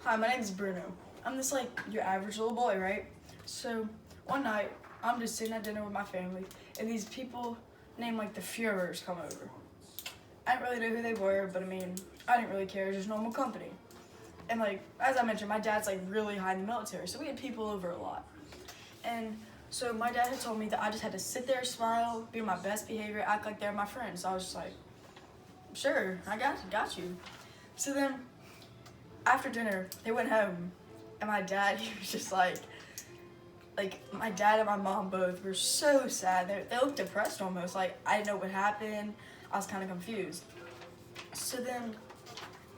Hi, my name's Bruno. I'm this like your average little boy, right? So one night I'm just sitting at dinner with my family, and these people named like the Fuhrers come over. I didn't really know who they were, but I mean, I didn't really care. It was just normal company. And like as I mentioned, my dad's like really high in the military, so we had people over a lot. And so my dad had told me that I just had to sit there, smile, be my best behavior, act like they're my friends. So I was just like, sure, I got you. So then after dinner, they went home, and my dad, he was just like my dad and my mom both were so sad. They looked depressed almost. Like I didn't know what happened. I was kind of confused. So then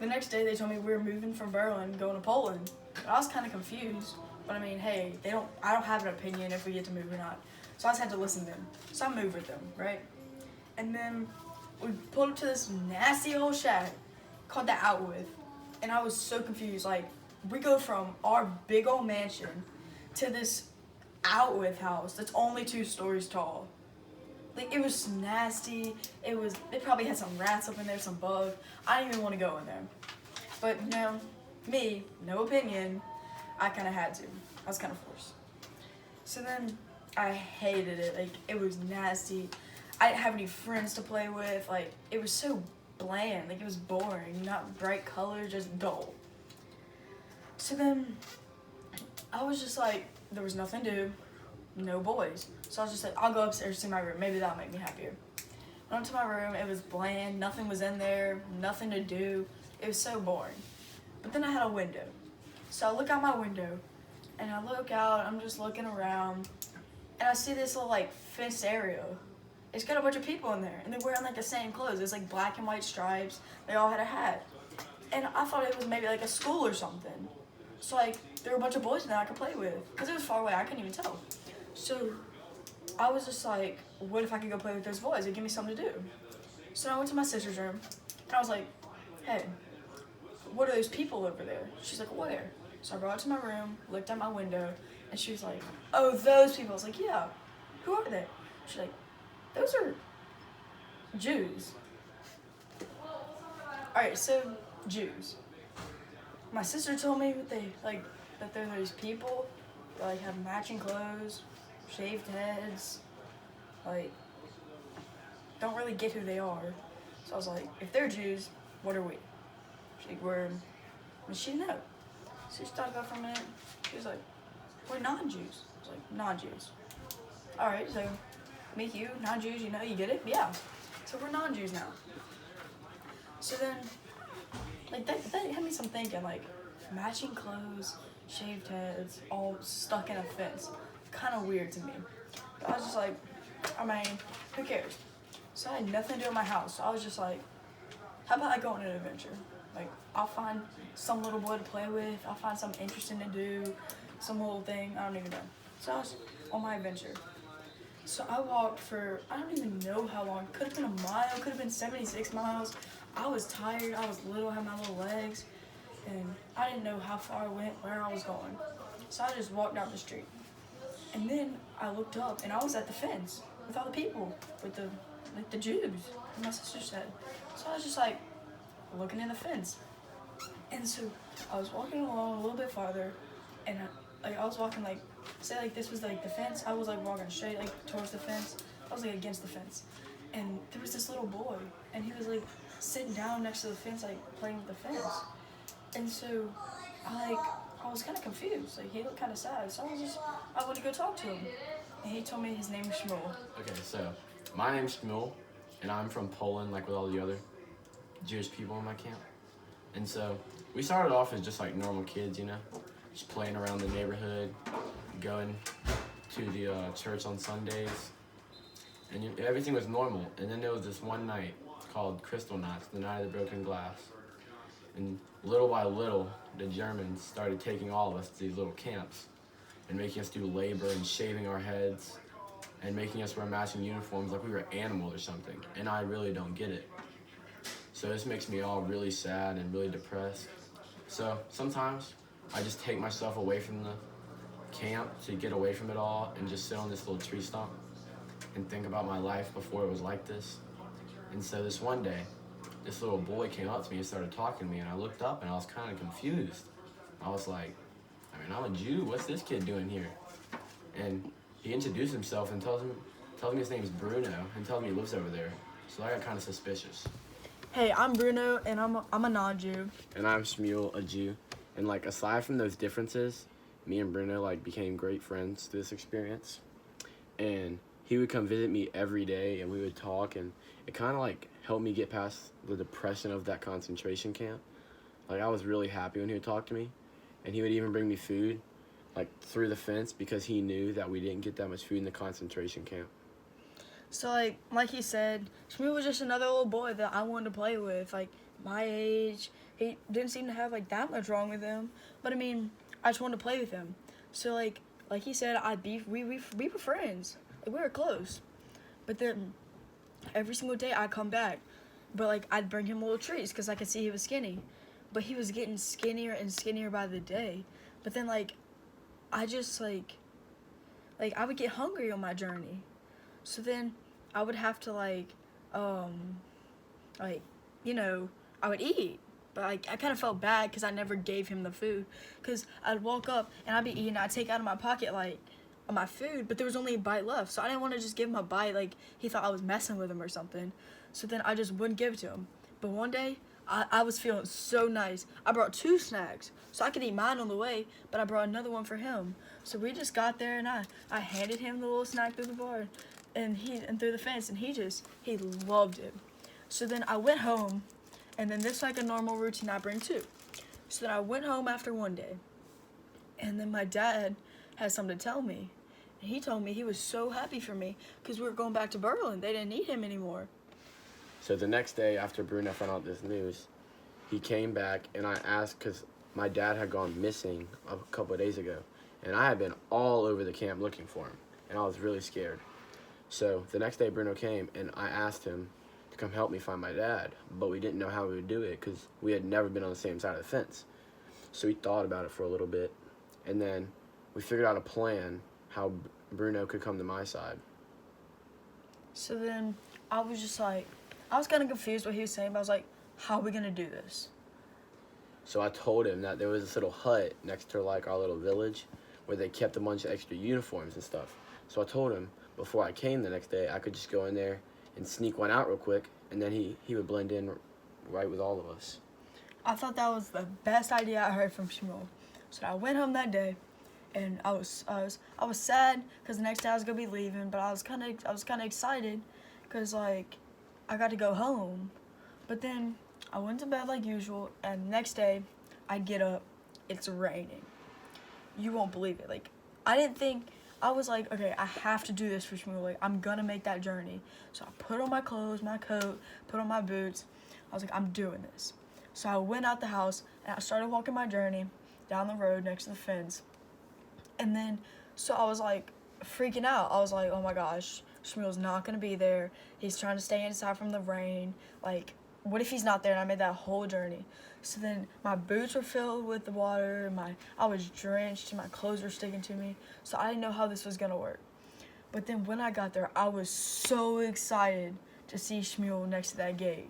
the next day they told me we were moving from Berlin, going to Poland. I was kind of confused. But I mean, hey, I don't have an opinion if we get to move or not. So I just had to listen to them. So I moved with them, right? And then we pulled up to this nasty old shack called the Outwith. And I was so confused. Like, we go from our big old mansion to this Outwith house that's only 2 stories tall. Like, it was nasty. It probably had some rats up in there, some bugs. I didn't even want to go in there. But, you know, me, no opinion, I kind of had to. I was kind of forced. So then I hated it. Like, it was nasty. I didn't have any friends to play with. Like, it was so bland. Like, it was boring. Not bright colors, just dull. So then I was just like, there was nothing to do. No boys. So I was just like, I'll go upstairs to my room. Maybe that'll make me happier. Went up to my room. It was bland. Nothing was in there. Nothing to do. It was so boring. But then I had a window. So I look out my window, and I look out. I'm just looking around, and I see this little like fenced area. It's got a bunch of people in there, and they're wearing like the same clothes. It's like black and white stripes. They all had a hat, and I thought it was maybe like a school or something. So like there were a bunch of boys in there I could play with, because it was far away. I couldn't even tell. So I was just like, what if I could go play with those boys? It'd give me something to do. So I went to my sister's room, and I was like, hey, what are those people over there? She's like, where? So I brought it to my room, looked out my window, and she was like, oh, those people. I was like, yeah, who are they? She's like, those are Jews. Alright, so Jews. My sister told me that they're those people that like have matching clothes, shaved heads, like don't really get who they are. So I was like, if they're Jews, what are we? She's like, she didn't know. So she thought about it for a minute. She was like, we're non-Jews. I was like, non-Jews. Alright, so me, you, non-Jews, you get it? Yeah. So we're non-Jews now. So then, like, that had me some thinking, like, matching clothes, shaved heads, all stuck in a fence. Kind of weird to me. But I was just like, I mean, who cares? So I had nothing to do in my house. So I was just like, how about I go on an adventure? Like, I'll find some little boy to play with. I'll find something interesting to do. Some little thing. I don't even know. So I was on my adventure. So I walked for, I don't even know how long. Could have been a mile. Could have been 76 miles. I was tired. I was little. I had my little legs. And I didn't know how far I went, where I was going. So I just walked down the street. And then I looked up, and I was at the fence with all the people, with the Jews, like my sister said. So I was just like, looking in the fence. And so I was walking along a little bit farther, and I was walking like, say like this was like the fence. I was like walking straight like towards the fence. I was like against the fence, and there was this little boy, and he was like sitting down next to the fence, like playing with the fence. And so I was kind of confused. Like he looked kind of sad. So I went to go talk to him, and he told me his name was Shmuel. Okay, so my name's Shmuel, and I'm from Poland, like with all the other Jewish people in my camp. And so we started off as just like normal kids, just playing around the neighborhood, going to the church on Sundays, and everything was normal. And then there was this one night called Kristallnacht, the night of the broken glass. And little by little, the Germans started taking all of us to these little camps and making us do labor and shaving our heads and making us wear matching uniforms like we were animals or something. And I really don't get it. So this makes me all really sad and really depressed. So sometimes I just take myself away from the camp to get away from it all and just sit on this little tree stump and think about my life before it was like this. And so this one day, this little boy came up to me and started talking to me, and I looked up and I was kind of confused. I was like, I mean, I'm a Jew. What's this kid doing here? And he introduced himself and tells me his name's Bruno and tells me he lives over there. So I got kind of suspicious. Hey, I'm Bruno, and I'm a non-Jew. And I'm Shmuel, a Jew. And like aside from those differences, me and Bruno like became great friends through this experience. And he would come visit me every day, and we would talk, and it kind of like helped me get past the depression of that concentration camp. Like I was really happy when he would talk to me, and he would even bring me food, like through the fence, because he knew that we didn't get that much food in the concentration camp. So like he said, Shmuel was just another little boy that I wanted to play with. Like my age, he didn't seem to have like that much wrong with him. But I mean, I just wanted to play with him. So like he said, we were friends. Like, we were close. But then every single day I'd come back, but like I'd bring him little treats because I could see he was skinny. But he was getting skinnier and skinnier by the day. But then like I just like I would get hungry on my journey. So then I would have to I would eat. But like I kind of felt bad because I never gave him the food. Because I'd walk up and I'd be eating, I'd take out of my pocket my food, but there was only a bite left. So I didn't want to just give him a bite like he thought I was messing with him or something. So then I just wouldn't give it to him. But one day, I was feeling so nice. I brought 2 snacks, so I could eat mine on the way, but I brought another one for him. So we just got there, and I handed him the little snack through the bar, and through the fence, and he loved it. So then I went home, and then this like a normal routine I bring too. So then I went home after one day, and then my dad had something to tell me. And he told me he was so happy for me because we were going back to Berlin. They didn't need him anymore. So the next day after Bruno found out this news, he came back, and I asked because my dad had gone missing a couple of days ago, and I had been all over the camp looking for him, and I was really scared. So the next day Bruno came, and I asked him to come help me find my dad, but we didn't know how we would do it because we had never been on the same side of the fence. So we thought about it for a little bit, and then we figured out a plan how Bruno could come to my side. So then I was just like, I was kind of confused what he was saying, but I was like, how are we going to do this? So I told him that there was this little hut next to like our little village where they kept a bunch of extra uniforms and stuff. So I told him before I came the next day, I could just go in there and sneak one out real quick, and then he would blend in right with all of us. I thought that was the best idea I heard from Shmuel. So I went home that day, and I was sad because the next day I was gonna be leaving, but I was kind of excited because like I got to go home. But then I went to bed like usual, and the next day I get up, it's raining. You won't believe it. Like I didn't think. I was like, okay, I have to do this for Shmuel. Like, I'm gonna make that journey. So I put on my clothes, my coat, put on my boots. I was like, I'm doing this. So I went out the house, and I started walking my journey down the road next to the fence. And then, so I was like freaking out. I was like, oh my gosh, Shmuel's not gonna be there. He's trying to stay inside from the rain. Like, what if he's not there? And I made that whole journey. So then my boots were filled with the water, I was drenched, and my clothes were sticking to me. So I didn't know how this was gonna work. But then when I got there, I was so excited to see Shmuel next to that gate.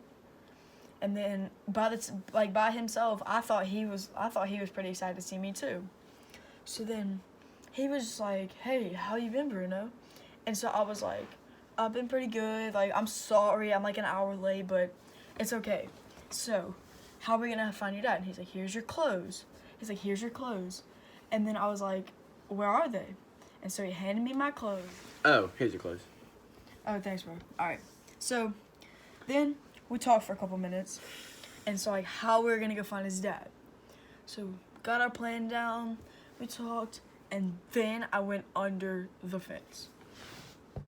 And then by himself, I thought he was pretty excited to see me too. So then he was just like, hey, how you been, Bruno? And so I was like, I've been pretty good. Like, I'm sorry, I'm like an hour late, but it's okay. So, how are we gonna find your dad? And he's like, here's your clothes. And then I was like, where are they? And so he handed me my clothes. Oh, here's your clothes. Oh, thanks, bro. All right. So then we talked for a couple minutes. And so, like, how we were gonna go find his dad. So, got our plan down. We talked. And then I went under the fence.